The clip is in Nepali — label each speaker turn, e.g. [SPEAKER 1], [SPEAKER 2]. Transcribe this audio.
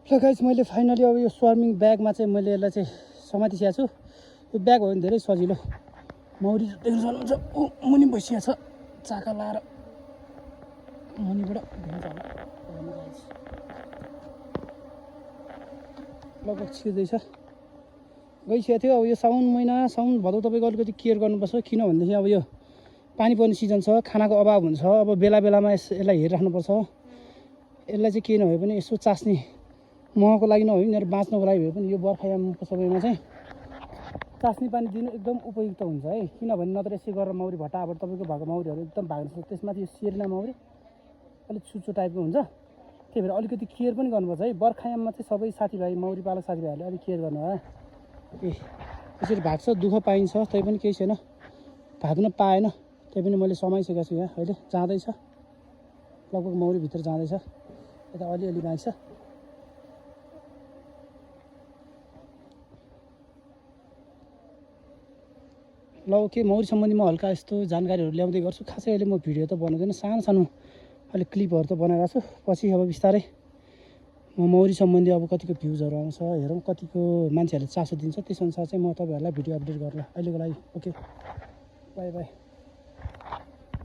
[SPEAKER 1] ल गाइस मैले फाइनली अब यो स्वार्मिङ ब्यागमा चाहिँ मैले यसलाई चाहिँ समातिसकेको छु। यो ब्याग हो भने धेरै सजिलो। मौरी देख्न सक्नुहुन्छ मुनि बसिया छ चाका लाएर मुनिबाट भेट्छ होला लगभग छिर्दैछ गइसकेको थियो। अब यो साउन महिना साउन भदौ तपाईँको अलिकति केयर गर्नुपर्छ किनभनेदेखि अब यो पानी पर्ने सिजन छ खानाको अभाव हुन्छ। अब बेला बेलामा यसलाई हेरिराख्नुपर्छ। यसलाई चाहिँ केही नभए पनि यसो चास्ने महको लागि नभए पनि बाँच्नको लागि भए पनि यो बर्खायामको समयमा चाहिँ चास्नी पानी दिनु एकदम उपयुक्त हुन्छ है। किनभने नत्र यसै गरेर मौरी भट्टाबाट तपाईँको भएको मौरीहरू एकदम भाग्न सक्छ। त्यसमाथि यो सिर्ना मौरी अलिक चुचो टाइपको हुन्छ। त्यही भएर अलिकति केयर पनि गर्नुपर्छ है। बर्खायाममा चाहिँ सबै साथीभाइ मौरी पालक साथीभाइहरूले अलिक केयर गर्नु होला। यसरी भाग्छ दुःख पाइन्छ तै पनि केही छैन भाग्न पाएन त्यही पनि मैले समाइसकेको छु। यहाँ अहिले जाँदैछ लगभग मौरीभित्र जाँदैछ यता अलिअलि बाँकी छ। ल ओके मौरी सम्बन्धी म हल्का यस्तो जानकारीहरू ल्याउँदै गर्छु। खासै अहिले म भिडियो त बनाउँदैन सानो सानो अलिक क्लिपहरू त बनाइरहेको छु। पछि अब बिस्तारै म मौरी सम्बन्धी अब कतिको भ्युजहरू आउँछ हेरौँ कतिको मान्छेहरूले चासो दिन्छ त्यसअनुसार चाहिँ म तपाईँहरूलाई भिडियो अपडेट गर्ला। अहिलेको लागि ओके बाई बाई।